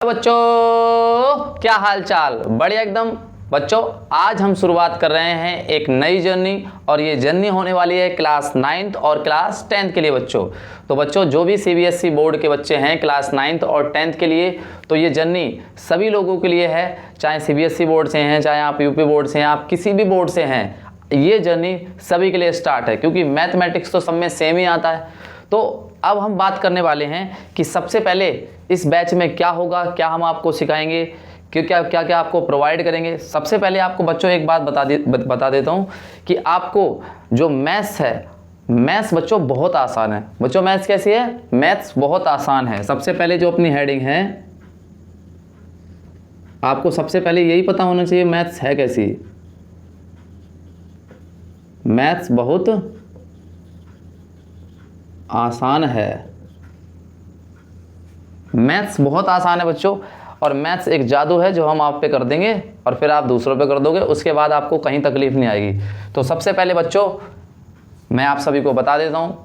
बच्चों क्या हाल चाल, बढ़िया एकदम। बच्चों आज हम शुरुआत कर रहे हैं एक नई जर्नी और ये जर्नी होने वाली है क्लास 9th और क्लास 10th के लिए बच्चों। तो बच्चों जो भी सीबीएसई बोर्ड के बच्चे हैं क्लास 9th और 10th के लिए, तो ये जर्नी सभी लोगों के लिए है, चाहे सीबीएसई बोर्ड से हैं, चाहे आप यूपी बोर्ड से हैं, आप किसी भी बोर्ड से हैं, ये जर्नी सभी के लिए स्टार्ट है क्योंकि मैथमेटिक्स तो सब में सेम ही आता है। तो अब हम बात करने वाले हैं कि सबसे पहले इस बैच में क्या होगा, क्या हम आपको सिखाएंगे, क्या क्या आपको प्रोवाइड करेंगे। सबसे पहले आपको बच्चों एक बात बता देता हूं कि आपको जो मैथ्स है, मैथ्स बच्चों बहुत आसान है। बच्चों मैथ्स कैसी है? मैथ्स बहुत आसान है। सबसे पहले जो अपनी हेडिंग है, आपको सबसे पहले यही पता होना चाहिए मैथ्स है कैसी। मैथ्स बहुत आसान है। मैथ्स बहुत आसान है बच्चों, और मैथ्स एक जादू है जो हम आप पे कर देंगे और फिर आप दूसरों पे कर दोगे, उसके बाद आपको कहीं तकलीफ नहीं आएगी। तो सबसे पहले बच्चों मैं आप सभी को बता देता हूँ,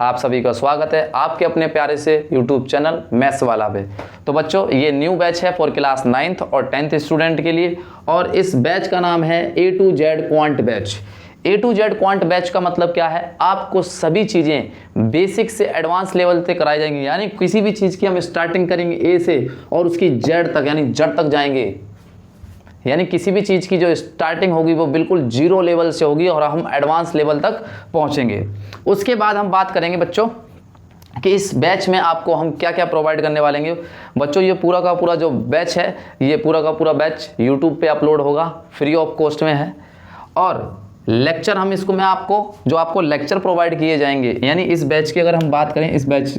आप सभी का स्वागत है आपके अपने प्यारे से यूट्यूब चैनल मैथ्स वाला पे। तो बच्चों ये न्यू बैच है फॉर क्लास 9th और 10th स्टूडेंट के लिए, और इस बैच का नाम है A to Z quant batch. A to Z quant batch का मतलब क्या है? आपको सभी चीज़ें बेसिक से एडवांस लेवल तक कराई जाएंगी, यानी किसी भी चीज़ की हम स्टार्टिंग करेंगे A से और उसकी Z तक यानी जड़ तक जाएंगे, यानी किसी भी चीज़ की जो स्टार्टिंग होगी वो बिल्कुल जीरो लेवल से होगी और हम एडवांस लेवल तक पहुंचेंगे। उसके बाद हम बात करेंगे बच्चों कि इस बैच में आपको हम क्या क्या प्रोवाइड करने वाले हैं। बच्चों ये पूरा का पूरा जो बैच है, ये पूरा का पूरा बैच यूट्यूब पे अपलोड होगा, फ्री ऑफ कॉस्ट में है। और लेक्चर हम इसको मैं आपको जो आपको लेक्चर प्रोवाइड किए जाएंगे, यानी इस बैच की अगर हम बात करें, इस बैच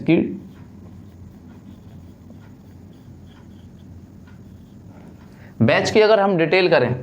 की अगर हम डिटेल करें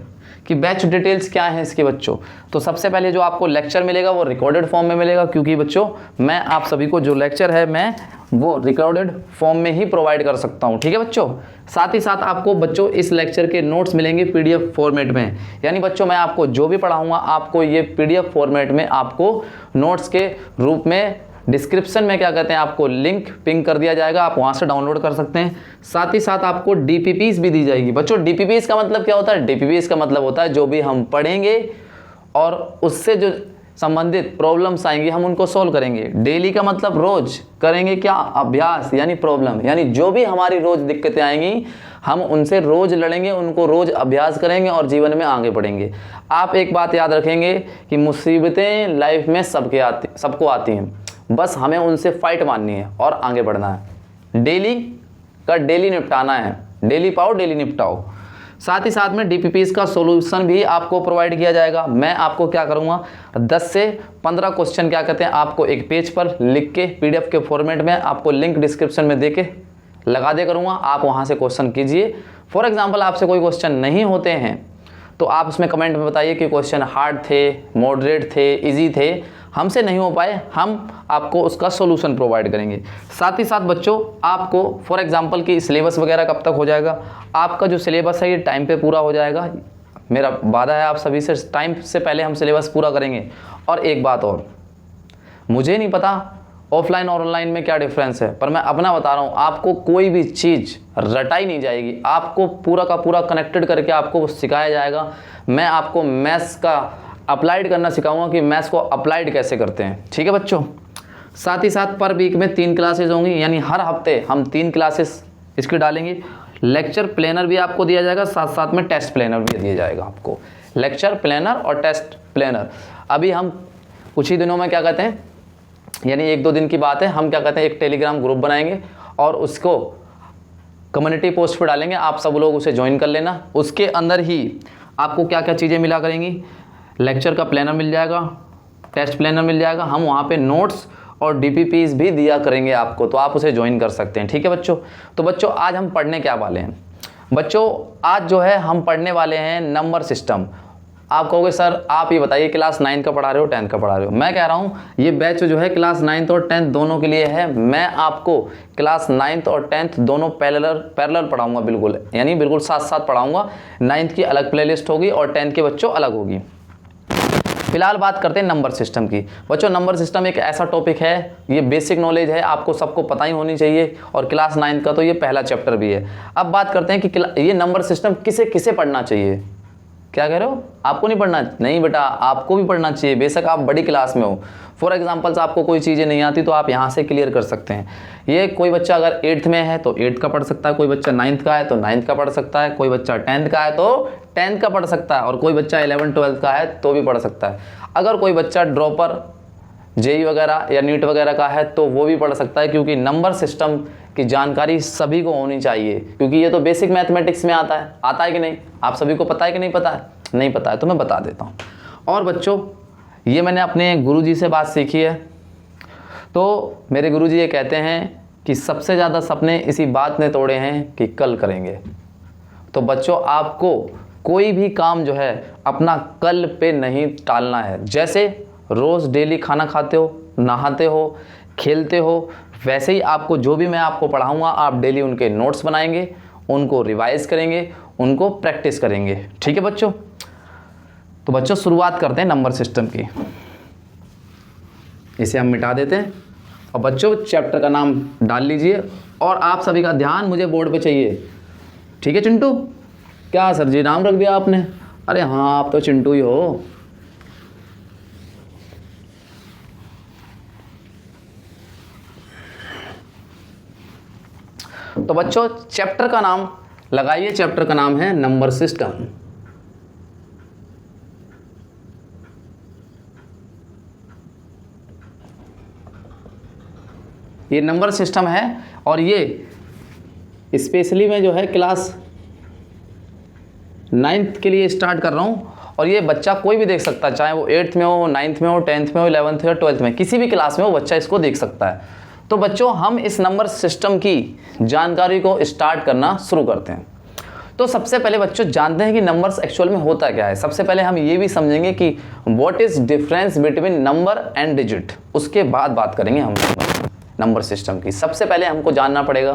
कि बैच डिटेल्स क्या हैं इसके बच्चों, तो सबसे पहले जो आपको लेक्चर मिलेगा वो रिकॉर्डेड फॉर्म में मिलेगा, क्योंकि बच्चों मैं आप सभी को जो लेक्चर है मैं वो रिकॉर्डेड फॉर्म में ही प्रोवाइड कर सकता हूं, ठीक है बच्चों। साथ ही साथ आपको बच्चों इस लेक्चर के नोट्स मिलेंगे पीडीएफ फॉर्मेट में, यानी बच्चों मैं आपको जो भी पढ़ाऊंगा आपको ये पीडीएफ फॉर्मेट में आपको नोट्स के रूप में डिस्क्रिप्शन में क्या कहते हैं आपको लिंक पिंग कर दिया जाएगा, आप वहां से डाउनलोड कर सकते हैं। साथ ही साथ आपको डीपीपीस भी दी जाएगी। बच्चों डीपीपीस का मतलब क्या होता है? डीपीपीस का मतलब होता है जो भी हम पढ़ेंगे और उससे जो संबंधित प्रॉब्लम्स आएंगी हम उनको सॉल्व करेंगे। डेली का मतलब रोज करेंगे क्या? अभ्यास, यानी प्रॉब्लम, यानी जो भी हमारी रोज दिक्कतें आएंगी हम उनसे रोज लड़ेंगे, उनको रोज अभ्यास करेंगे और जीवन में आगे बढ़ेंगे। आप एक बात याद रखेंगे कि मुसीबतें लाइफ में सबको आती हैं, बस हमें उनसे फाइट मारनी है और आगे बढ़ना है। डेली का डेली निपटाना है, डेली पाओ डेली निपटाओ। साथ ही साथ में डीपीपीस का सॉल्यूशन भी आपको प्रोवाइड किया जाएगा। मैं आपको क्या करूंगा, 10 से 15 क्वेश्चन क्या कहते हैं आपको एक पेज पर लिख के पीडीएफ के फॉर्मेट में आपको लिंक डिस्क्रिप्शन में देके लगा दे करूंगा, आप वहां से क्वेश्चन कीजिए। फॉर एग्जाम्पल आपसे कोई क्वेश्चन नहीं होते हैं तो आप उसमें कमेंट में बताइए कि क्वेश्चन हार्ड थे, मॉडरेट थे, इजी थे, हमसे नहीं हो पाए, हम आपको उसका सॉल्यूशन प्रोवाइड करेंगे। साथ ही साथ बच्चों आपको फॉर एग्जांपल कि सिलेबस वगैरह कब तक हो जाएगा, आपका जो सिलेबस है ये टाइम पे पूरा हो जाएगा। मेरा वादा है आप सभी से, टाइम से पहले हम सिलेबस पूरा करेंगे। और एक बात और, मुझे नहीं पता ऑफलाइन और ऑनलाइन में क्या डिफरेंस है, पर मैं अपना बता रहा हूँ, आपको कोई भी चीज़ रटाई नहीं जाएगी, आपको पूरा का पूरा कनेक्टेड करके आपको सिखाया जाएगा। मैं आपको मैथ्स का अप्लाइड करना सिखाऊंगा कि मैथ्स को अप्लाइड कैसे करते हैं, ठीक है बच्चों। साथ ही साथ पर वीक में 3 क्लासेज होंगी, यानी हर हफ्ते हम 3 क्लासेस इसकी डालेंगे। लेक्चर प्लानर भी आपको दिया जाएगा, साथ साथ में टेस्ट प्लानर भी दिया जाएगा आपको। लेक्चर प्लानर और टेस्ट प्लानर अभी हम कुछ ही दिनों में क्या कहते हैं, यानी 1-2 दिन की बात है, हम क्या कहते हैं एक टेलीग्राम ग्रुप बनाएंगे और उसको कम्युनिटी पोस्ट पर डालेंगे, आप सब लोग उसे ज्वाइन कर लेना। उसके अंदर ही आपको क्या क्या चीज़ें मिला करेंगी, लेक्चर का प्लानर मिल जाएगा, टेस्ट प्लानर मिल जाएगा, हम वहाँ पे नोट्स और डीपीपीस भी दिया करेंगे आपको, तो आप उसे ज्वाइन कर सकते हैं, ठीक है बच्चों। तो बच्चों आज हम पढ़ने क्या वाले हैं? बच्चों आज जो है हम पढ़ने वाले हैं नंबर सिस्टम। आप कहोगे सर आप ये बताइए क्लास 9 का पढ़ा रहे हो 10 का पढ़ा रहे हो? मैं कह रहा हूँ ये बैच जो है क्लास 9 और 10 दोनों के लिए है। मैं आपको क्लास 9 और 10 दोनों पैरेलल पढ़ाऊंगा, बिल्कुल यानी बिल्कुल साथ साथ पढ़ाऊंगा। 9th की अलग प्लेलिस्ट होगी और 10 के बच्चों अलग होगी। फिलहाल बात करते हैं नंबर सिस्टम की। बच्चों नंबर सिस्टम एक ऐसा टॉपिक है, ये बेसिक नॉलेज है, आपको सबको पता ही होनी चाहिए, और क्लास 9 का तो ये पहला चैप्टर भी है। अब बात करते हैं कि ये नंबर सिस्टम किसे किसे पढ़ना चाहिए। क्या कह रहे हो, आपको नहीं पढ़ना? नहीं बेटा, आपको भी पढ़ना चाहिए, बेशक आप बड़ी क्लास में हो। फॉर एग्जाम्पल्स आपको कोई चीज़ें नहीं आती तो आप यहाँ से क्लियर कर सकते हैं। ये कोई बच्चा अगर 8th में है तो 8th का पढ़ सकता है, कोई बच्चा 9th का है तो 9th का पढ़ सकता है, कोई बच्चा 10th का है तो 10th का पढ़ सकता है, और कोई बच्चा 11th 12th का है तो भी पढ़ सकता है। अगर कोई बच्चा ड्रॉपर जेई वगैरह या नीट वगैरह का है तो वो भी पढ़ सकता है, क्योंकि नंबर सिस्टम की जानकारी सभी को होनी चाहिए, क्योंकि ये तो बेसिक मैथमेटिक्स में आता है कि नहीं? आप सभी को पता है कि नहीं पता है? नहीं पता है तो मैं बता देता हूँ। और बच्चों ये मैंने अपने गुरुजी से बात सीखी है, तो मेरे गुरुजी ये कहते हैं कि सबसे ज़्यादा सपने इसी बात ने तोड़े हैं कि कल करेंगे। तो बच्चों आपको कोई भी काम जो है अपना कल पे नहीं टालना है। जैसे रोज़ डेली खाना खाते हो, नहाते हो, खेलते हो, वैसे ही आपको जो भी मैं आपको पढ़ाऊँगा आप डेली उनके नोट्स बनाएंगे, उनको रिवाइज़ करेंगे, उनको प्रैक्टिस करेंगे। ठीक है बच्चों? तो बच्चों शुरुआत करते हैं नंबर सिस्टम की। इसे हम मिटा देते हैं और बच्चों चैप्टर का नाम डाल लीजिए, और आप सभी का ध्यान मुझे बोर्ड पे चाहिए। ठीक है चिंटू? क्या सर जी नाम रख दिया आपने? अरे हाँ, आप तो चिंटू ही हो। तो बच्चों चैप्टर का नाम लगाइए, चैप्टर का नाम है नंबर सिस्टम। ये नंबर सिस्टम है, और ये स्पेशली मैं जो है क्लास 9th के लिए स्टार्ट कर रहा हूँ, और ये बच्चा कोई भी देख सकता है, चाहे वो 8th में हो, 9th में हो, 10th में हो, 11th में हो, 12th में, किसी भी क्लास में हो बच्चा इसको देख सकता है। तो बच्चों हम इस नंबर सिस्टम की जानकारी को स्टार्ट करना शुरू करते हैं। तो सबसे पहले बच्चों जानते हैं कि नंबर्स एक्चुअल में होता क्या है। सबसे पहले हम ये भी समझेंगे कि what is difference between number and digit, उसके बाद बात करेंगे हम नंबर सिस्टम की। सबसे पहले हमको जानना पड़ेगा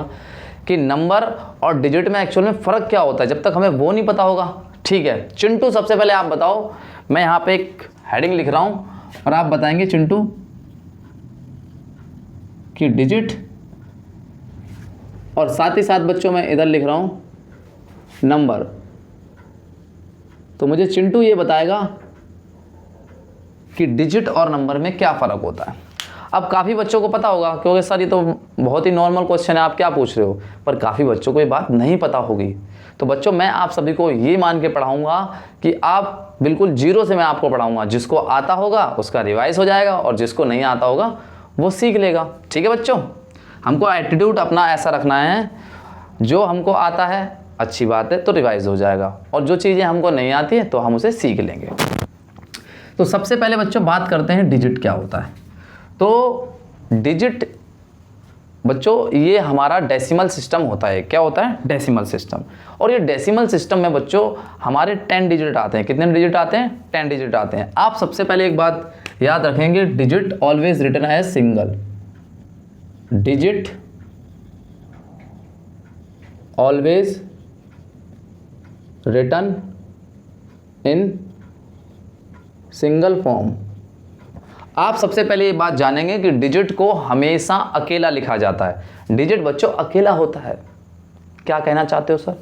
कि नंबर और डिजिट में एक्चुअल में फ़र्क क्या होता है। जब तक हमें वो नहीं पता होगा, ठीक है चिंटू सबसे पहले आप बताओ, मैं यहाँ पे एक हेडिंग लिख रहा हूँ और आप बताएंगे चिंटू कि डिजिट, और साथ ही साथ बच्चों मैं इधर लिख रहा हूँ नंबर। तो मुझे चिंटू ये बताएगा कि डिजिट और नंबर में क्या फ़र्क होता है। अब काफ़ी बच्चों को पता होगा, क्योंकि सर ये तो बहुत ही नॉर्मल क्वेश्चन है, आप क्या पूछ रहे हो, पर काफ़ी बच्चों को ये बात नहीं पता होगी। तो बच्चों मैं आप सभी को ये मान के पढ़ाऊँगा कि आप बिल्कुल जीरो से मैं आपको पढ़ाऊँगा। जिसको आता होगा उसका रिवाइज हो जाएगा, और जिसको नहीं आता होगा वो सीख लेगा। ठीक है बच्चों? हमको एटीट्यूड अपना ऐसा रखना है, जो हमको आता है अच्छी बात है तो रिवाइज हो जाएगा, और जो चीज़ें हमको नहीं आती है तो हम उसे सीख लेंगे। तो सबसे पहले बच्चों बात करते हैं डिजिट क्या होता है। तो डिजिट बच्चों ये हमारा डेसिमल सिस्टम होता है। क्या होता है? Decimal system. और ये डेसिमल सिस्टम में बच्चों हमारे 10 डिजिट आते हैं। कितने डिजिट आते हैं? 10 डिजिट आते हैं। आप सबसे पहले एक बात याद रखेंगे, digit always written as single. Digit always written in single form. आप सबसे पहले ये बात जानेंगे कि डिजिट को हमेशा अकेला लिखा जाता है। डिजिट बच्चों अकेला होता है। क्या कहना चाहते हो सर?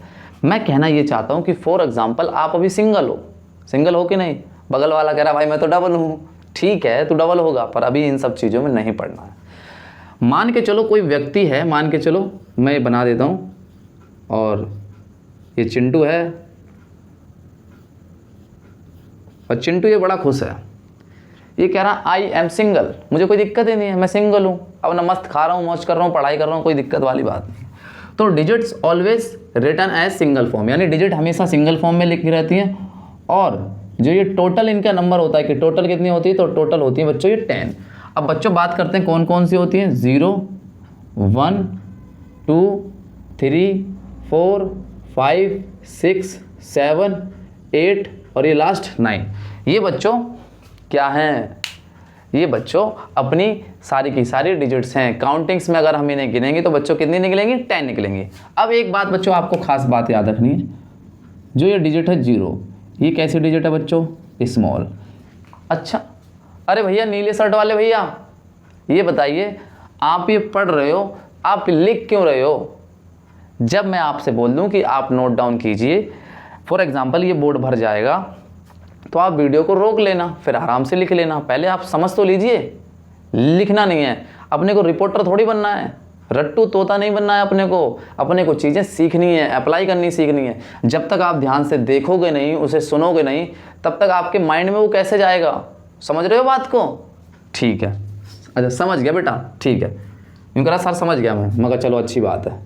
मैं कहना ये चाहता हूँ कि फॉर एग्जांपल आप अभी सिंगल हो कि नहीं? बगल वाला कह रहा भाई मैं तो डबल हूँ। ठीक है तू डबल होगा, पर अभी इन सब चीज़ों में नहीं पढ़ना है। मान के चलो कोई व्यक्ति है, मान के चलो मैं ये बना देता हूँ, और ये चिंटू है, और चिंटू ये बड़ा खुश है। ये कह रहा आई एम सिंगल, मुझे कोई दिक्कत ही नहीं है, मैं सिंगल हूँ, अब ना मस्त खा रहा हूँ, मौज कर रहा हूँ, पढ़ाई कर रहा हूँ, कोई दिक्कत वाली बात नहीं। तो digits always written as single form, यानी डिजिट हमेशा सिंगल फॉर्म में लिखी रहती हैं। और जो ये टोटल इनका नंबर होता है कि टोटल कितनी होती है, तो टोटल होती है बच्चों ये 10। अब बच्चों बात करते हैं कौन कौन सी होती हैं। 0, 1, 2, 3, 4, 5, 6, 7, 8 और ये लास्ट 9। ये बच्चों क्या हैं? ये बच्चों अपनी सारी की सारी डिजिट्स हैं। काउंटिंग्स में अगर हम इन्हें गिनेंगे तो बच्चों कितनी निकलेंगी? 10 निकलेंगी। अब एक बात बच्चों आपको खास बात याद रखनी है, जो ये डिजिट है 0, ये कैसी डिजिट है बच्चों? स्मॉल। अच्छा, अरे भैया नीले शर्ट वाले भैया, ये बताइए आप ये पढ़ रहे हो, आप लिख क्यों रहे हो? जब मैं आपसे बोल दूं कि आप नोट डाउन कीजिए, फॉर एग्जांपल ये बोर्ड भर जाएगा, तो आप वीडियो को रोक लेना, फिर आराम से लिख लेना। पहले आप समझ तो लीजिए, लिखना नहीं है। अपने को रिपोर्टर थोड़ी बनना है, रट्टू तोता नहीं बनना है अपने को चीज़ें सीखनी है, अप्लाई करनी सीखनी है। जब तक आप ध्यान से देखोगे नहीं, उसे सुनोगे नहीं, तब तक आपके माइंड में वो कैसे जाएगा? समझ रहे हो बात को? ठीक है, अच्छा समझ गया बेटा, ठीक है। यूँ करा सर समझ गया मैं कहा चलो अच्छी बात है।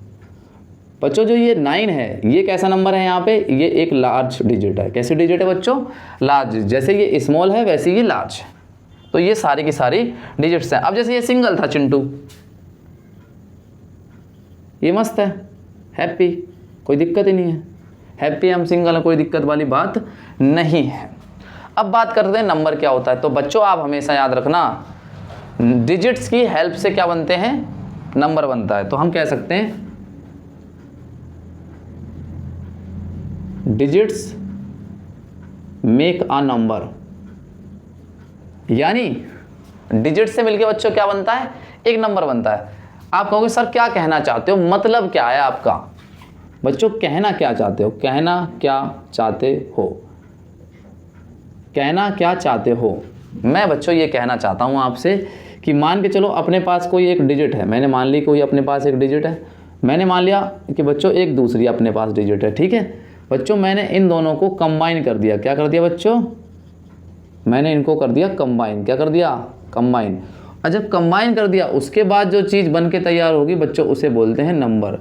बच्चों जो ये 9 है, ये कैसा नंबर है यहाँ पे? ये एक लार्ज डिजिट है। कैसी डिजिट है बच्चों? लार्ज। जैसे ये स्मॉल है वैसे ये लार्ज है। तो ये सारी की सारी डिजिट्स हैं। अब जैसे ये सिंगल था चिंटू, ये मस्त है, हैप्पी, कोई दिक्कत ही नहीं है, हैप्पी हम सिंगल है, कोई दिक्कत वाली बात नहीं है। अब बात करते हैं नंबर क्या होता है। तो बच्चों आप हमेशा याद रखना, डिजिट्स की हेल्प से क्या बनते हैं? नंबर बनता है। तो हम कह सकते हैं डिजिट्स मेक अ नंबर, यानी डिजिट से मिलके बच्चों क्या बनता है? एक नंबर बनता है। आप कहोगे सर क्या कहना चाहते हो, मतलब क्या है आपका? बच्चों कहना क्या चाहते हो? कहना क्या चाहते हो? कहना क्या चाहते हो? मैं बच्चों ये कहना चाहता हूँ आपसे कि मान के चलो अपने पास कोई एक डिजिट है, मैंने मान ली कोई अपने पास एक डिजिट है, मैंने मान लिया कि बच्चों एक दूसरी अपने पास डिजिट है, ठीक है बच्चों। मैंने इन दोनों को कंबाइन कर दिया। क्या कर दिया बच्चों? मैंने इनको कर दिया कंबाइन। क्या कर दिया? कंबाइन। और जब कंबाइन कर दिया उसके बाद जो चीज़ बन के तैयार होगी बच्चों, उसे बोलते हैं नंबर।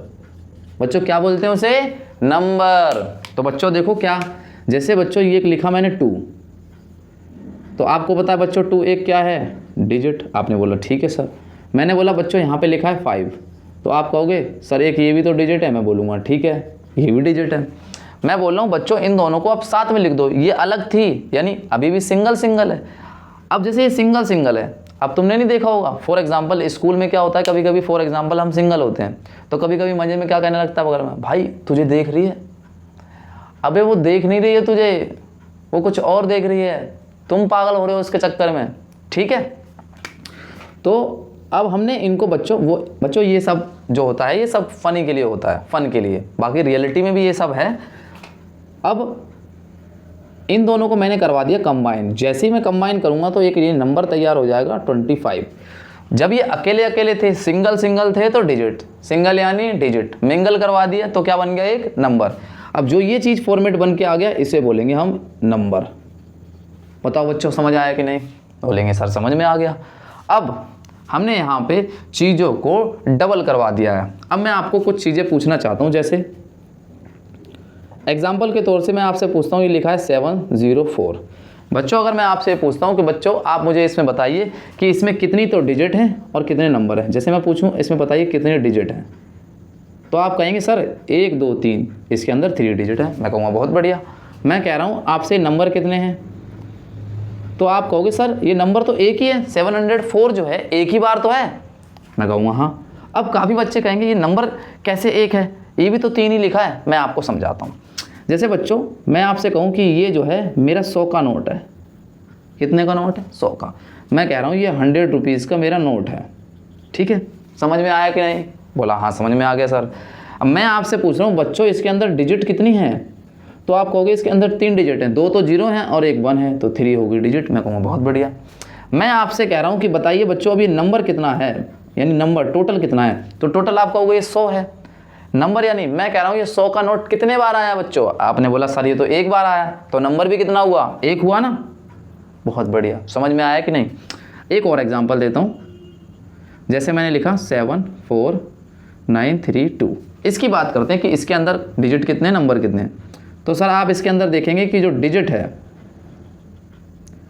बच्चों क्या बोलते हैं उसे? नंबर। तो बच्चों देखो क्या, जैसे बच्चों ये लिखा मैंने 2, तो आपको पता है बच्चों 2 एक क्या है? डिजिट। आपने बोला ठीक है सर। मैंने बोला बच्चों यहाँ पे लिखा है 5, तो आप कहोगे सर एक ये भी तो डिजिट है। मैं बोलूँगा ठीक है ये भी डिजिट है। मैं बोल रहा हूँ बच्चों इन दोनों को अब साथ में लिख दो, ये अलग थी यानी अभी भी सिंगल सिंगल है। अब जैसे ये सिंगल सिंगल है, अब तुमने नहीं देखा होगा फॉर एग्जांपल स्कूल में क्या होता है, कभी कभी फॉर एग्जांपल हम सिंगल होते हैं तो कभी कभी मजे में क्या कहने लगता है बगल में, भाई तुझे देख रही है। अबे वो देख नहीं रही है तुझे, वो कुछ और देख रही है, तुम पागल हो रहे हो उसके चक्कर में, ठीक है। तो अब हमने इनको बच्चों ये सब जो होता है ये सब फनी के लिए होता है, फन के लिए, बाकी रियलिटी में भी ये सब है। अब इन दोनों को मैंने करवा दिया कंबाइन। जैसे ही मैं कंबाइन करूंगा तो एक ये नंबर तैयार हो जाएगा 25। जब ये अकेले अकेले थे, सिंगल सिंगल थे तो डिजिट, सिंगल यानी डिजिट, मिंगल करवा दिया तो क्या बन गया? एक नंबर। अब जो ये चीज़ फॉर्मेट बन के आ गया इसे बोलेंगे हम नंबर। बताओ बच्चों समझ आया कि नहीं? बोलेंगे सर समझ में आ गया। अब हमने यहाँ पे चीज़ों को डबल करवा दिया है। अब मैं आपको कुछ चीज़ें पूछना चाहता हूँ, जैसे एग्जाम्पल के तौर से मैं आपसे पूछता हूँ, ये लिखा है 704। बच्चों अगर मैं आपसे पूछता हूँ कि बच्चों आप मुझे इसमें बताइए कि इसमें कितनी तो डिजिट हैं और कितने नंबर हैं। जैसे मैं पूछूँ इसमें बताइए कितने डिजिट हैं, तो आप कहेंगे सर 1 2 3, इसके अंदर 3 डिजिट है। मैं कहूँगा बहुत बढ़िया। मैं कह रहा हूँ आपसे नंबर कितने हैं, तो आप कहोगे सर ये नंबर तो एक ही है, 704 जो है एक ही बार तो है। मैं कहूँगा हाँ। अब काफ़ी बच्चे कहेंगे ये नंबर कैसे एक है, ये भी तो 3 ही लिखा है। मैं आपको समझाता हूँ। जैसे बच्चों मैं आपसे कहूँ कि ये जो है मेरा 100 का नोट है। कितने का नोट है? 100 का। मैं कह रहा हूँ ये 100 रुपीज़ का मेरा नोट है, ठीक है। समझ में आया कि नहीं? बोला हाँ समझ में आ गया सर। अब मैं आपसे पूछ रहा हूँ बच्चों इसके अंदर डिजिट कितनी है, तो आप कहोगे इसके अंदर 3 डिजिट हैं, 2 तो 0 हैं और 1 1 है, तो 3 होगी डिजिट। मैं कहूँगा बहुत बढ़िया। मैं आपसे कह रहा हूँ कि बताइए बच्चों अब ये नंबर कितना है, यानी नंबर टोटल कितना है, तो टोटल आप कहोगे ये 100 है। नंबर यानी मैं कह रहा हूँ ये 100 का नोट कितने बार आया बच्चों? आपने बोला सर ये तो एक बार आया, तो नंबर भी कितना हुआ? 1 हुआ ना। बहुत बढ़िया। समझ में आया कि नहीं? एक और एग्जांपल देता हूँ। जैसे मैंने लिखा 7 4 9 3 2। इसकी बात करते हैं कि इसके अंदर डिजिट कितने, नंबर कितने हैं। तो सर आप इसके अंदर देखेंगे कि जो डिजिट है,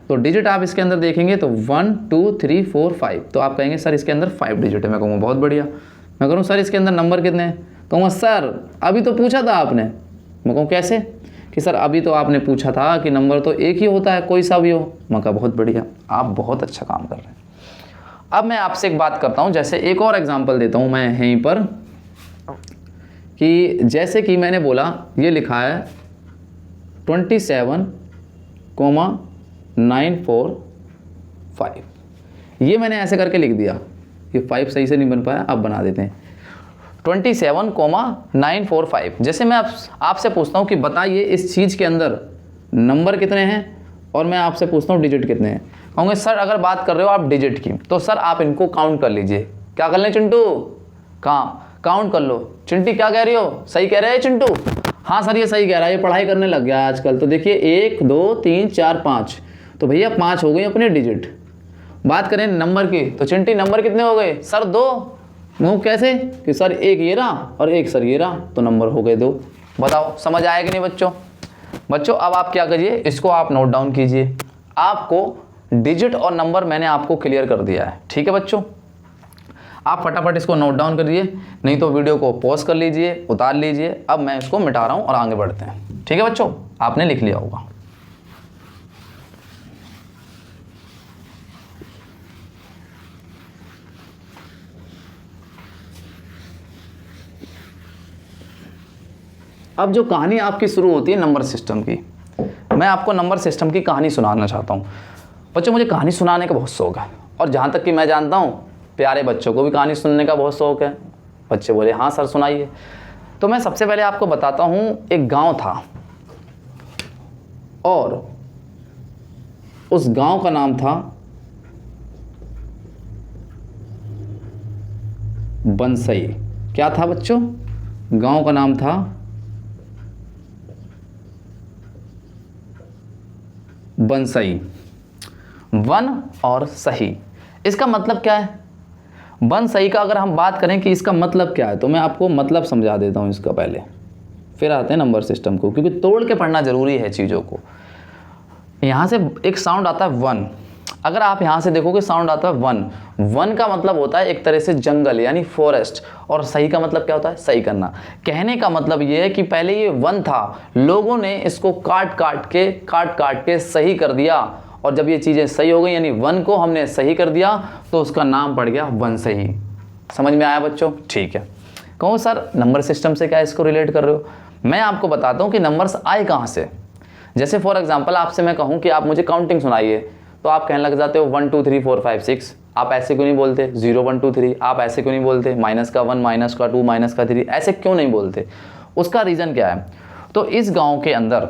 तो डिजिट आप इसके अंदर देखेंगे तो 1 2 3 4 5, तो आप कहेंगे सर इसके अंदर 5 डिजिट है। मैं कहूँगा बहुत बढ़िया। मैं करूँ सर इसके अंदर नंबर कितने हैं, कहूँगा सर अभी तो पूछा था आपने। मैं कहूँ कैसे? कि सर अभी तो आपने पूछा था कि नंबर तो एक ही होता है, कोई सा भी हो। मैं कहा बहुत बढ़िया, आप बहुत अच्छा काम कर रहे हैं। अब मैं आपसे एक बात करता हूँ, जैसे एक और एग्जांपल देता हूँ मैं यहीं पर, कि जैसे कि मैंने बोला ये लिखा है 27, 945। ये मैंने ऐसे करके लिख दिया, ये 5 सही से नहीं बन पाया, अब बना देते हैं 27,945। जैसे मैं आपसे पूछता हूँ कि बताइए इस चीज़ के अंदर नंबर कितने हैं, और मैं आपसे पूछता हूँ डिजिट कितने हैं। कहूँगे सर अगर बात कर रहे हो आप डिजिट की, तो सर आप इनको काउंट कर लीजिए। क्या कर लें चिंटू? कहाँ काउंट कर लो। चिंटी क्या कह रही हो? सही कह रहे हैं चिंटू? हाँ सर ये सही कह रहा है, ये पढ़ाई करने लग गया आजकल। तो देखिए 1 2 3 4 5, तो भैया 5 हो गई अपने डिजिट। बात करें नंबर की, तो चिंटी नंबर कितने हो गए? सर 2। वो कैसे कि सर एक ये रहा और एक सर ये रहा, तो नंबर हो गए 2। बताओ समझ आया कि नहीं बच्चों? बच्चों अब आप क्या करिए, इसको आप नोट डाउन कीजिए। आपको डिजिट और नंबर मैंने आपको क्लियर कर दिया है, ठीक है बच्चों? आप फटाफट इसको नोट डाउन करिए, नहीं तो वीडियो को पॉज कर लीजिए, उतार लीजिए। अब मैं इसको मिटा रहा हूँ और आगे बढ़ते हैं, ठीक है बच्चों? आपने लिख लिया होगा। अब जो कहानी आपकी शुरू होती है नंबर सिस्टम की, मैं आपको नंबर सिस्टम की कहानी सुनाना चाहता हूँ। बच्चों मुझे कहानी सुनाने का बहुत शौक है, और जहाँ तक कि मैं जानता हूँ प्यारे बच्चों को भी कहानी सुनने का बहुत शौक है। बच्चे बोले हाँ सर सुनाइए। तो मैं सबसे पहले आपको बताता हूँ, एक गांव था और उस गांव का नाम था बंसई। क्या था बच्चों? गांव का नाम था बंसई। वन और सही, इसका मतलब क्या है? वन सही का अगर हम बात करें कि इसका मतलब क्या है, तो मैं आपको मतलब समझा देता हूँ इसका पहले, फिर आते हैं नंबर सिस्टम को, क्योंकि तोड़ के पढ़ना जरूरी है चीज़ों को। यहाँ से एक साउंड आता है वन, अगर आप यहाँ से देखोगे साउंड आता है वन। वन का मतलब होता है एक तरह से जंगल यानी फॉरेस्ट, और सही का मतलब क्या होता है? सही करना। कहने का मतलब ये है कि पहले ये वन था, लोगों ने इसको काट काट के सही कर दिया, और जब ये चीज़ें सही हो गई यानी वन को हमने सही कर दिया, तो उसका नाम पड़ गया वन सही। समझ में आया बच्चों? ठीक है। कहूँ सर नंबर सिस्टम से क्या इसको रिलेट कर रहे हो? मैं आपको बताता हूँ कि नंबर्स आए कहाँ से। जैसे फॉर एग्जांपल आपसे मैं कहूँ कि आप मुझे काउंटिंग सुनाइए, तो आप कहने लग जाते हो 1 2 3 4 5 6। आप ऐसे क्यों नहीं बोलते 0 1 2 3? आप ऐसे क्यों नहीं बोलते माइनस का 1 माइनस का 2 माइनस का 3? ऐसे क्यों नहीं बोलते? उसका रीज़न क्या है? तो इस गाँव के अंदर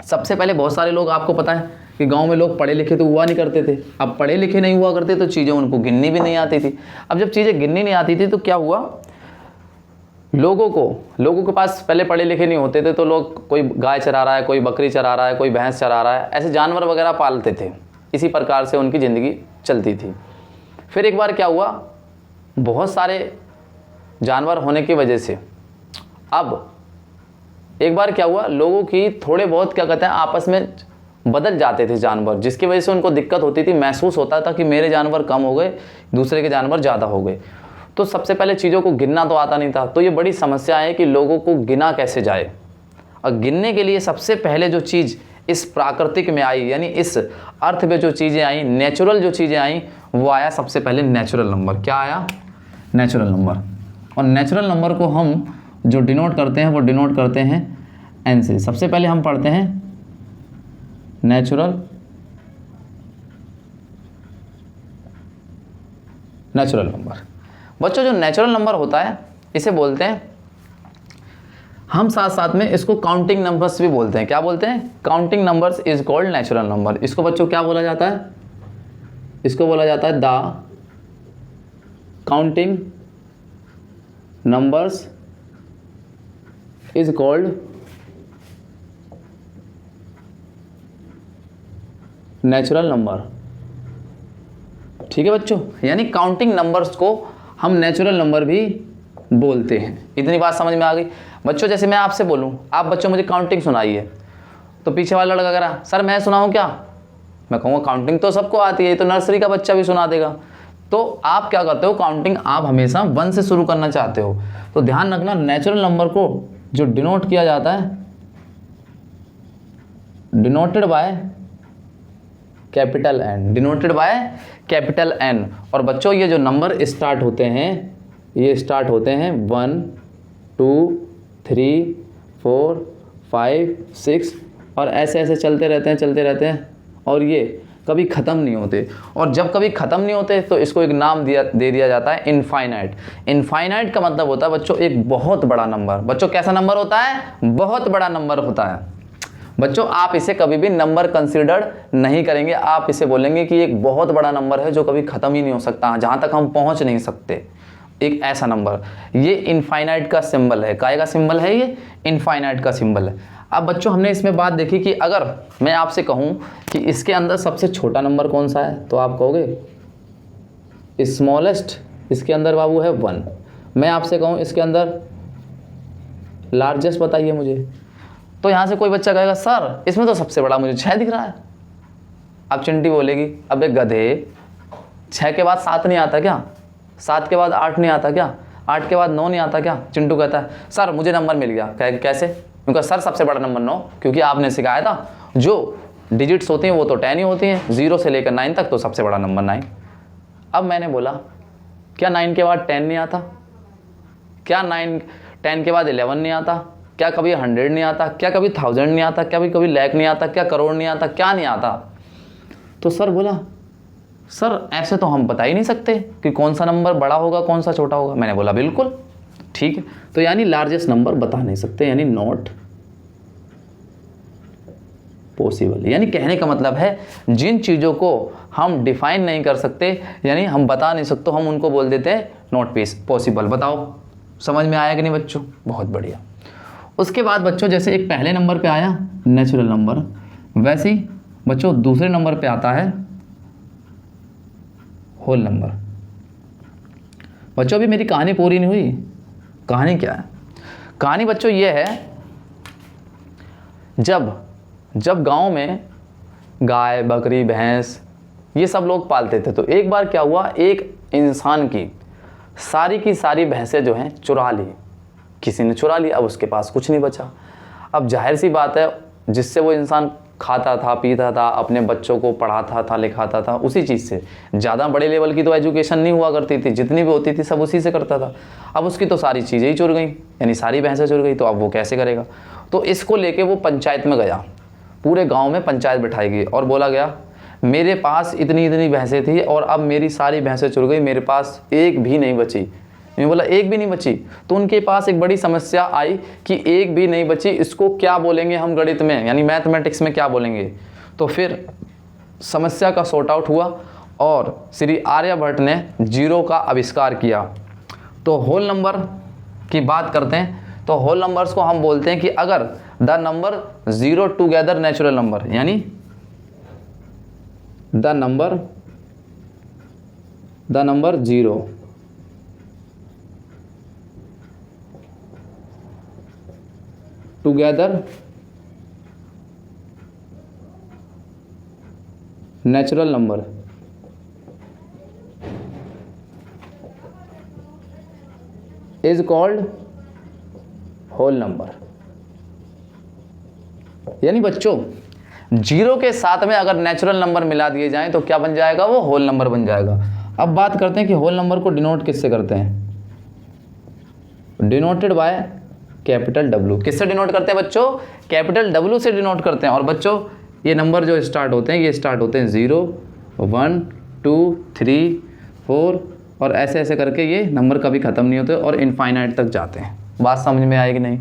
सबसे पहले बहुत सारे लोग, आपको पता है कि गांव में लोग पढ़े लिखे तो हुआ नहीं करते थे। अब पढ़े लिखे नहीं हुआ करते तो चीज़ें उनको गिननी भी नहीं आती थी। अब जब चीज़ें गिननी नहीं आती थी तो क्या हुआ, लोगों के पास पहले पढ़े लिखे नहीं होते थे, तो लोग कोई गाय चरा रहा है, कोई बकरी चरा रहा है, कोई भैंस चरा रहा है, ऐसे जानवर वगैरह पालते थे। इसी प्रकार से उनकी ज़िंदगी चलती थी। फिर एक बार क्या हुआ, बहुत सारे जानवर होने की वजह से अब एक बार क्या हुआ, लोगों की थोड़े बहुत क्या कहते हैं आपस में बदल जाते थे जानवर, जिसकी वजह से उनको दिक्कत होती थी। महसूस होता था कि मेरे जानवर कम हो गए, दूसरे के जानवर ज़्यादा हो गए। तो सबसे पहले चीज़ों को गिनना तो आता नहीं था, तो ये बड़ी समस्या है कि लोगों को गिना कैसे जाए। और गिनने के लिए सबसे पहले जो चीज़ इस प्राकृतिक में आई, यानी इस अर्थ में जो चीज़ें आई, नेचुरल जो चीज़ें आई, वो आया सबसे पहले नेचुरल नंबर। क्या आया? Natural number. और नेचुरल नंबर को हम जो डिनोट करते हैं वो डिनोट करते हैं एन से। सबसे पहले हम पढ़ते हैं नेचुरल नंबर। बच्चों जो नेचुरल नंबर होता है इसे बोलते हैं हम, साथ साथ में इसको काउंटिंग नंबर्स भी बोलते हैं। क्या बोलते हैं? Counting numbers is called natural number. इसको बच्चों क्या बोला जाता है? इसको बोला जाता है the counting numbers is called natural number. ठीक है बच्चों, यानी काउंटिंग नंबर्स को हम नेचुरल नंबर भी बोलते हैं। इतनी बात समझ में आ गई बच्चों? जैसे मैं आपसे बोलूं, आप बच्चों मुझे काउंटिंग सुनाइए, तो पीछे वाला लड़का कह रहा सर मैं सुनाऊं क्या? मैं कहूँगा काउंटिंग तो सबको आती है, तो नर्सरी का बच्चा भी सुना देगा। तो आप क्या करते हो, काउंटिंग आप हमेशा 1 से शुरू करना चाहते हो। तो ध्यान रखना, नेचुरल नंबर को जो डिनोट किया जाता है, denoted by capital N, denoted by capital N. और बच्चों ये जो नंबर स्टार्ट होते हैं, ये स्टार्ट होते हैं 1 2 3 4 5 6 और ऐसे ऐसे चलते रहते हैं और ये कभी ख़त्म नहीं होते, और जब कभी ख़त्म नहीं होते तो इसको एक नाम दे दिया जाता है इनफाइनाइट। इनफाइनाइट का मतलब होता है बच्चों एक बहुत बड़ा नंबर। बच्चों कैसा नंबर होता है? बहुत बड़ा नंबर होता है। बच्चों आप इसे कभी भी नंबर कंसीडर नहीं करेंगे, आप इसे बोलेंगे कि एक बहुत बड़ा नंबर है जो कभी ख़त्म ही नहीं हो सकता, जहाँ तक हम पहुँच नहीं सकते, एक ऐसा नंबर। ये इनफाइनाइट का सिंबल है। काय का सिंबल है? ये इनफाइनाइट का सिंबल है। अब बच्चों हमने इसमें बात देखी कि अगर मैं आपसे कहूँ कि इसके अंदर सबसे छोटा नंबर कौन सा है, तो आप कहोगे स्मॉलेस्ट, इसके अंदर बाबू है 1। मैं आपसे कहूँ इसके अंदर लार्जेस्ट बताइए मुझे, तो यहाँ से कोई बच्चा कहेगा सर इसमें तो सबसे बड़ा मुझे 6 दिख रहा है। अब चिंटी बोलेगी अबे गधे, 6 के बाद 7 नहीं आता क्या? 7 के बाद 8 नहीं आता क्या? 8 के बाद 9 नहीं आता क्या? चिंटू कहता है सर मुझे नंबर मिल गया। कैसे? क्योंकि सर सबसे बड़ा नंबर 9, क्योंकि आपने सिखाया था जो डिजिट्स होती हैं वो तो 10 ही होती हैं, 0 से लेकर 9 तक, तो सबसे बड़ा नंबर 9। अब मैंने बोला क्या 9 के बाद 10 नहीं आता? क्या 10 के बाद 11 नहीं आता? क्या कभी 100 नहीं आता? क्या कभी 1000 नहीं आता? क्या कभी लाख नहीं आता? क्या करोड़ नहीं आता? क्या नहीं आता? तो सर बोला सर ऐसे तो हम बता ही नहीं सकते कि कौन सा नंबर बड़ा होगा कौन सा छोटा होगा। मैंने बोला बिल्कुल ठीक है, तो यानी लार्जेस्ट नंबर बता नहीं सकते, यानी नॉट पॉसिबल। यानी कहने का मतलब है जिन चीज़ों को हम डिफाइन नहीं कर सकते, यानी हम बता नहीं सकते, हम उनको बोल देते हैं नॉट पॉसिबल। बताओ समझ में आया कि नहीं बच्चों? बहुत बढ़िया। उसके बाद बच्चों जैसे एक पहले नंबर पे आया नेचुरल नंबर, वैसे ही बच्चों दूसरे नंबर पे आता है होल नंबर। बच्चों अभी मेरी कहानी पूरी नहीं हुई। कहानी क्या है? कहानी बच्चों ये है, जब गांव में गाय बकरी भैंस ये सब लोग पालते थे, तो एक बार क्या हुआ, एक इंसान की सारी भैंसें जो हैं चुरा ली, किसी ने चुरा ली। अब उसके पास कुछ नहीं बचा। अब जाहिर सी बात है जिससे वो इंसान खाता था पीता था, अपने बच्चों को पढ़ाता था लिखाता था, उसी चीज़ से। ज़्यादा बड़े लेवल की तो एजुकेशन नहीं हुआ करती थी, जितनी भी होती थी सब उसी से करता था। अब उसकी तो सारी चीज़ें ही चुर गई, यानी सारी भैंसें चुर गई, तो अब वो कैसे करेगा? तो इसको लेके वो पंचायत में गया, पूरे गाँव में पंचायत बिठाई गई और बोला गया मेरे पास इतनी भैंसें थी और अब मेरी सारी भैंसें चुर गई, मेरे पास एक भी नहीं बची। मैं बोला एक भी नहीं बची? तो उनके पास एक बड़ी समस्या आई कि एक भी नहीं बची, इसको क्या बोलेंगे हम गणित में, यानी मैथमेटिक्स में क्या बोलेंगे? तो फिर समस्या का सॉर्ट आउट हुआ और श्री आर्यभट्ट ने जीरो का आविष्कार किया। तो होल नंबर की बात करते हैं, तो होल नंबर्स को हम बोलते हैं कि अगर the number zero together natural number, यानी the number zero together natural number is called whole number. यानी बच्चों जीरो के साथ में अगर नेचुरल नंबर मिला दिए जाएं तो क्या बन जाएगा? वो होल नंबर बन जाएगा। अब बात करते हैं कि होल नंबर को डिनोट किससे करते हैं? Denoted by capital W। किससे डिनोट करते हैं बच्चों? कैपिटल W से डिनोट करते हैं। और बच्चों ये नंबर जो स्टार्ट होते हैं, ये स्टार्ट होते हैं 0 1 2 3 4 और ऐसे ऐसे करके ये नंबर कभी ख़त्म नहीं होते और इनफाइनाइट तक जाते हैं। बात समझ में आएगी नहीं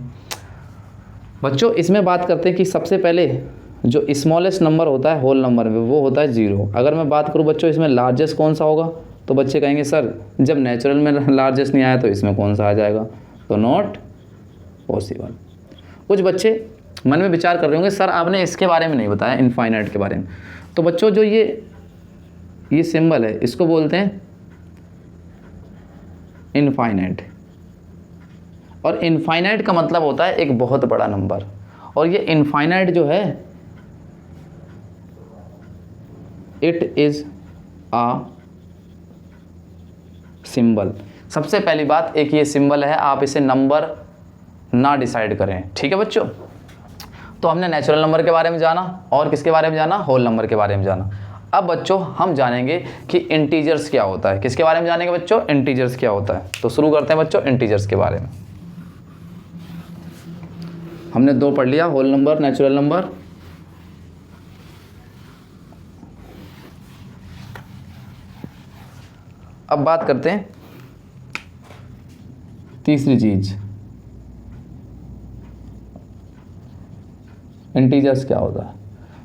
बच्चों? इसमें बात करते हैं कि सबसे पहले जो स्मॉलेस्ट नंबर होता है होल नंबर में वो होता है 0। अगर मैं बात करूँ बच्चों इसमें लार्जेस्ट कौन सा होगा, तो बच्चे कहेंगे सर जब नेचुरल में लार्जेस्ट नहीं आया तो इसमें कौन सा आ जाएगा? तो नॉट पॉसिबल। कुछ बच्चे मन में विचार कर रहे होंगे सर आपने इसके बारे में नहीं बताया, इनफाइनाइट के बारे में। तो बच्चों जो ये सिंबल है इसको बोलते हैं इनफाइनाइट। और इनफाइनाइट का मतलब होता है एक बहुत बड़ा नंबर। और ये इनफाइनाइट जो है इट इज अ सिंबल। सबसे पहली बात एक ये सिंबल है, आप इसे नंबर ना डिसाइड करें, ठीक है बच्चों? तो हमने नेचुरल नंबर के बारे में जाना और किसके बारे में जाना? होल नंबर के बारे में जाना। अब बच्चों हम जानेंगे कि इंटीजर्स क्या होता है। किसके बारे में जानेंगे बच्चों? इंटीजर्स क्या होता है। तो शुरू करते हैं बच्चों इंटीजर्स के बारे में। हमने 2 पढ़ लिया, होल नंबर नेचुरल नंबर। अब बात करते हैं तीसरी चीज, इंटीजर्स क्या होता है।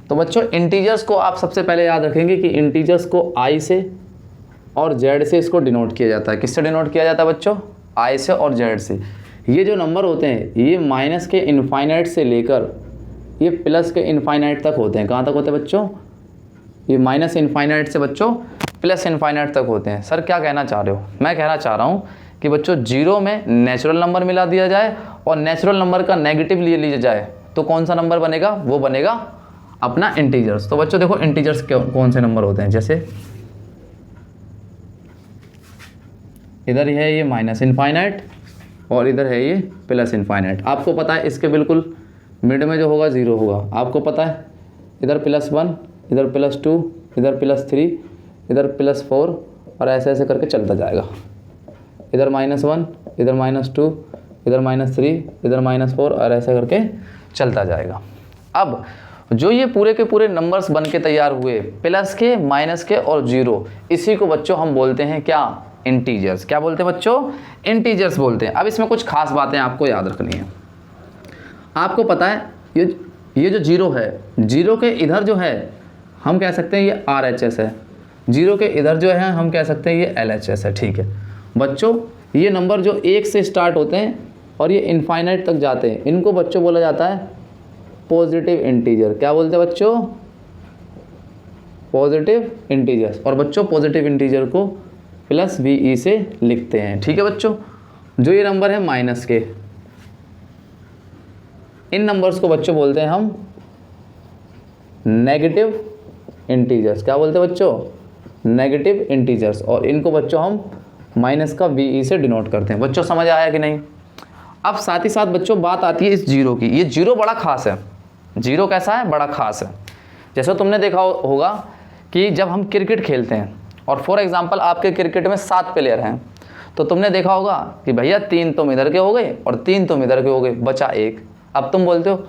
तो बच्चों इंटीजर्स को आप सबसे पहले याद रखेंगे कि इंटीजर्स को आई से और जेड से इसको डिनोट किया जाता है। किससे डिनोट किया जाता है बच्चों? आई से और जेड से। ये जो नंबर होते हैं ये माइनस के इनफाइनाइट से लेकर ये प्लस के इनफाइनाइट तक होते हैं। कहाँ तक होते हैं बच्चों? ये माइनस इनफाइनाइट से बच्चों प्लस इनफाइनाइट तक होते हैं। सर क्या कहना चाह रहे हो? मैं कहना चाह रहा हूँ कि बच्चों जीरो में नेचुरल नंबर मिला दिया जाए और नेचुरल नंबर का नेगेटिव ले लिया जाए तो कौन सा नंबर बनेगा? वो बनेगा अपना इंटीजर्स। तो बच्चों देखो इंटीजर्स कौन से नंबर होते हैं, जैसे इधर है ये माइनस इनफाइनाइट और इधर है ये प्लस इनफाइनाइट। आपको पता है इसके बिल्कुल मिड में जो होगा जीरो होगा, आपको पता है। इधर +1, इधर +2, इधर +3, इधर +4 और ऐसे ऐसे करके चलता जाएगा। इधर -1, इधर -2, इधर -3, इधर -4 और ऐसे करके चलता जाएगा। अब जो ये पूरे के पूरे नंबर्स बन के तैयार हुए प्लस के, माइनस के और जीरो, इसी को बच्चों हम बोलते हैं क्या? इंटीजर्स। क्या बोलते हैं बच्चों? इंटीजर्स बोलते हैं। अब इसमें कुछ खास बातें आपको याद रखनी है। आपको पता है ये जो जीरो है, जीरो के इधर जो है हम कह सकते हैं ये RHS है, जीरो के इधर जो है हम कह सकते हैं ये LHS है। ठीक है बच्चों, ये नंबर जो 1 से स्टार्ट होते हैं और ये इनफाइनाइट तक जाते हैं, इनको बच्चों बोला जाता है पॉजिटिव इंटीजर। क्या बोलते हैं बच्चों? Positive integers. और बच्चों पॉजिटिव इंटीजर को +VE से लिखते हैं। ठीक है बच्चों, जो ये नंबर है माइनस के, इन नंबर्स को बच्चों बोलते हैं हम नेगेटिव इंटीजर्स। क्या बोलते हैं बच्चों? Negative integers. और इनको बच्चों हम माइनस का VE से डिनोट करते हैं। बच्चों समझ आया कि नहीं? अब साथ ही साथ बच्चों बात आती है इस जीरो की। ये जीरो बड़ा खास है। जीरो कैसा है? बड़ा खास है। जैसे तुमने देखा होगा कि जब हम क्रिकेट खेलते हैं और फॉर एग्जांपल आपके क्रिकेट में 7 प्लेयर हैं, तो तुमने देखा होगा कि भैया 3 तुम इधर के हो गए और 3 तुम इधर के हो गए, बचा 1। अब तुम बोलते हो,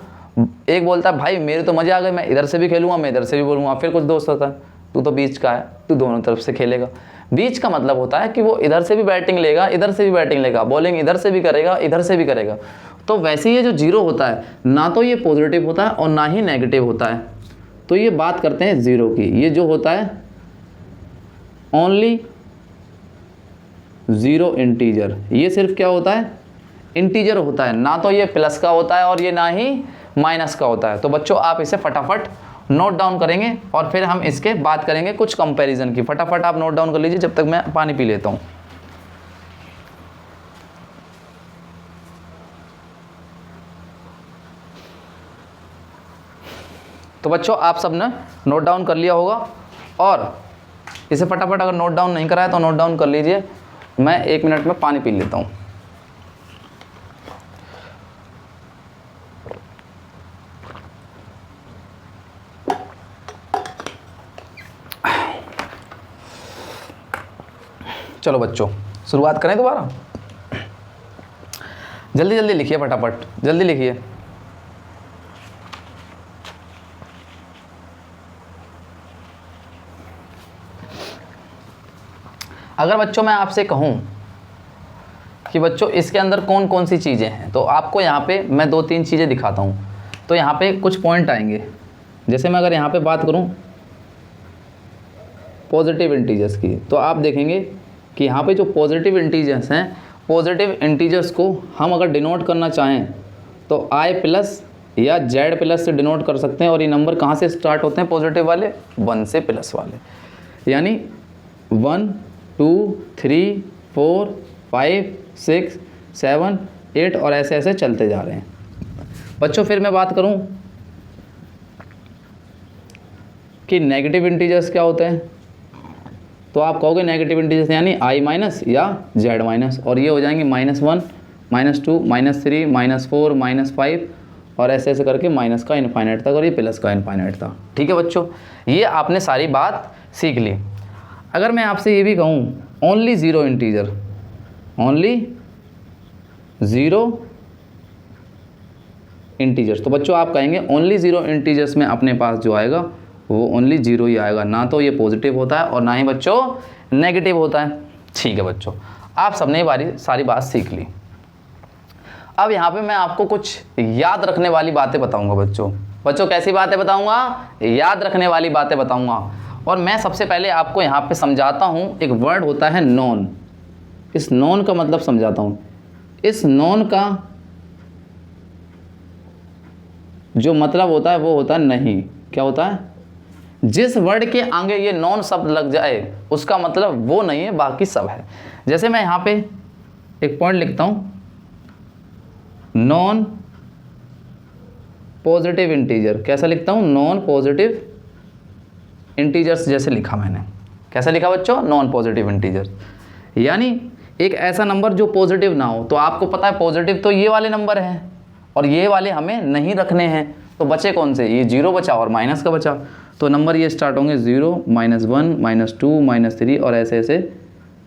एक बोलता है भाई मेरे तो मजे आ गए, मैं इधर से भी खेलूंगा, मैं इधर से भी बोलूँगा। फिर कुछ दोस्त होता है तू तो बीच का है, तू दोनों तरफ से खेलेगा। बीच का मतलब होता है कि वो इधर से भी बैटिंग लेगा, इधर से भी बैटिंग लेगा, बॉलिंग इधर से भी करेगा, इधर से भी करेगा। तो वैसे ये जो जीरो होता है ना तो ये पॉजिटिव होता है और ना ही नेगेटिव होता है। तो ये बात करते हैं जीरो की। ये जो होता है ओनली जीरो इंटीजर, ये सिर्फ क्या होता है? इंटीजर होता है। ना तो ये प्लस का होता है और ये ना ही माइनस का होता है। तो बच्चों आप इसे फटाफट नोट डाउन करेंगे और फिर हम इसके बात करेंगे कुछ कंपैरिजन की। फटाफट आप नोट डाउन कर लीजिए जब तक मैं पानी पी लेता हूँ। तो बच्चों आप सब ने नोट डाउन कर लिया होगा और इसे फटाफट अगर नोट डाउन नहीं कराया तो नोट डाउन कर लीजिए। मैं 1 मिनट में पानी पी लेता हूँ। चलो बच्चों शुरुआत करें दोबारा। जल्दी जल्दी लिखिए, फटाफट जल्दी लिखिए। अगर बच्चों मैं आपसे कहूं कि बच्चों इसके अंदर कौन कौन सी चीज़ें हैं, तो आपको यहाँ पे मैं 2-3 चीज़ें दिखाता हूँ। तो यहाँ पे कुछ पॉइंट आएंगे। जैसे मैं अगर यहाँ पे बात करूँ पॉजिटिव इंटीजर्स की, तो आप देखेंगे कि यहाँ पे जो पॉजिटिव इंटीजर्स हैं, पॉजिटिव इंटीजर्स को हम अगर डिनोट करना चाहें तो I+ या Z+ से डिनोट कर सकते हैं। और ये नंबर कहाँ से स्टार्ट होते हैं पॉजिटिव वाले? 1 से प्लस वाले, यानी 1 2 3 4 5 6 7 8 और ऐसे ऐसे चलते जा रहे हैं। बच्चों फिर मैं बात करूं कि नेगेटिव इंटीजर्स क्या होते हैं, तो आप कहोगे नेगेटिव इंटीजर्स यानी I- या Z-, और ये हो जाएंगे -1 -2 -3 -4 -5 और ऐसे ऐसे करके माइनस का इनफाइनाइट तक और ये प्लस का इनफाइनाइट था। ठीक है बच्चों, ये आपने सारी बात सीख ली। अगर मैं आपसे ये भी कहूँ only zero integer, only zero integers, तो बच्चों आप कहेंगे ओनली ज़ीरो इंटीजर्स में अपने पास जो आएगा वो ओनली ज़ीरो ही आएगा। ना तो ये पॉजिटिव होता है और ना ही बच्चों नेगेटिव होता है। ठीक है बच्चों, आप सबने सारी बात सीख ली। अब यहाँ पे मैं आपको कुछ याद रखने वाली बातें बताऊंगा बच्चों। बच्चों कैसी बातें बताऊंगा? याद रखने वाली बातें बताऊंगा। और मैं सबसे पहले आपको यहाँ पे समझाता हूँ, एक वर्ड होता है नॉन। इस नॉन का मतलब समझाता हूँ। इस नॉन का जो मतलब होता है वो होता है नहीं। क्या होता है? जिस वर्ड के आगे ये नॉन शब्द लग जाए उसका मतलब वो नहीं है, बाकी सब है। जैसे मैं यहाँ पे एक पॉइंट लिखता हूँ, नॉन पॉजिटिव इंटीजर। कैसा लिखता हूँ? नॉन पॉजिटिव इंटीजर्स जैसे लिखा मैंने। कैसा लिखा बच्चों? नॉन पॉजिटिव इंटीजर, यानी एक ऐसा नंबर जो पॉजिटिव ना हो। तो आपको पता है पॉजिटिव तो ये वाले नंबर हैं और ये वाले हमें नहीं रखने हैं, तो बचे कौन से? ये 0 बचा और माइनस का बचा। तो नंबर ये स्टार्ट होंगे 0, -1, -2, -3 और ऐसे ऐसे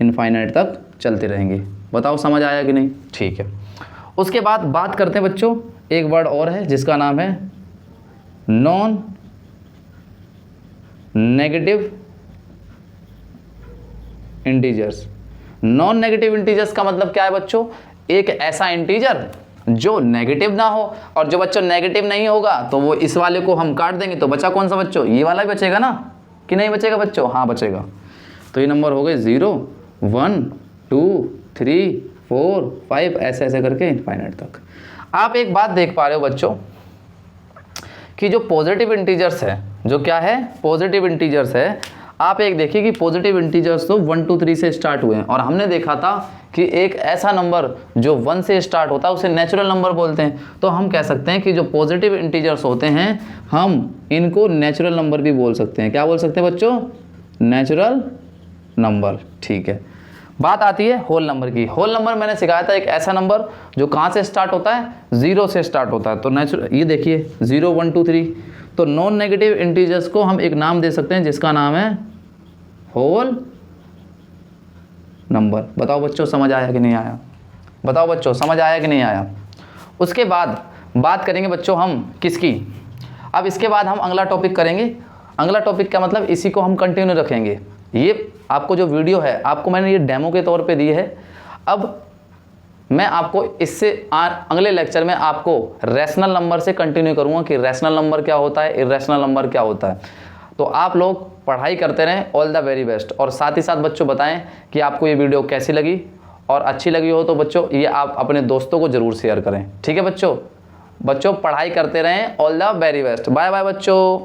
इनफाइनाइट तक चलते रहेंगे। बताओ समझ आया कि नहीं? ठीक है। उसके बाद बात करते हैं बच्चों, एक वर्ड और है जिसका नाम है non negative integers. Non negative integers का मतलब क्या है बच्चों? एक ऐसा इंटीजर जो नेगेटिव ना हो, और जो बच्चों नेगेटिव नहीं होगा तो वो इस वाले को हम काट देंगे, तो बचा कौन सा बच्चों? ये वाला ही बचेगा ना, कि नहीं बचेगा बच्चों? हाँ बचेगा। तो ये नंबर हो गए 0, 1, 2, 3, 4, 5 ऐसे ऐसे करके इनफाइनाइट तक। आप एक बात देख पा रहे हो बच्चों कि जो पॉजिटिव इंटीजर्स है, जो क्या है? पॉजिटिव इंटीजर्स है। आप एक देखिए कि पॉजिटिव इंटीजर्स तो 1, 2, 3 से स्टार्ट हुए हैं, और हमने देखा था कि एक ऐसा नंबर जो 1 से स्टार्ट होता है उसे नेचुरल नंबर बोलते हैं। तो हम कह सकते हैं कि जो पॉजिटिव इंटीजर्स होते हैं हम इनको नेचुरल नंबर भी बोल सकते हैं। क्या बोल सकते हैं बच्चों? Natural number. ठीक है। बात आती है होल नंबर की। होल नंबर मैंने सिखाया था, एक ऐसा नंबर जो कहाँ से स्टार्ट होता है? 0 से स्टार्ट होता है। तो नेचुरल, ये देखिए 0, 1, 2, 3। तो नॉन नेगेटिव इंटीजर्स को हम एक नाम दे सकते हैं जिसका नाम है होल नंबर। बताओ बच्चों समझ आया कि नहीं आया? बताओ बच्चों समझ आया कि नहीं आया? उसके बाद बात करेंगे बच्चों हम किसकी? अब इसके बाद हम अगला टॉपिक करेंगे। अगला टॉपिक का मतलब इसी को हम कंटिन्यू रखेंगे। ये आपको जो वीडियो है आपको मैंने ये डेमो के तौर पे दी है। अब मैं आपको इससे अगले लेक्चर में आपको रैशनल नंबर से कंटिन्यू करूँगा कि रैशनल नंबर क्या होता है, इर्रेशनल नंबर क्या होता है। तो आप लोग पढ़ाई करते रहें। All the very best. और साथ ही साथ बच्चों बताएं कि आपको ये वीडियो कैसी लगी, और अच्छी लगी हो तो बच्चों ये आप अपने दोस्तों को ज़रूर शेयर करें। ठीक है बच्चों? बच्चों पढ़ाई करते रहें। All the very best. Bye bye बच्चों।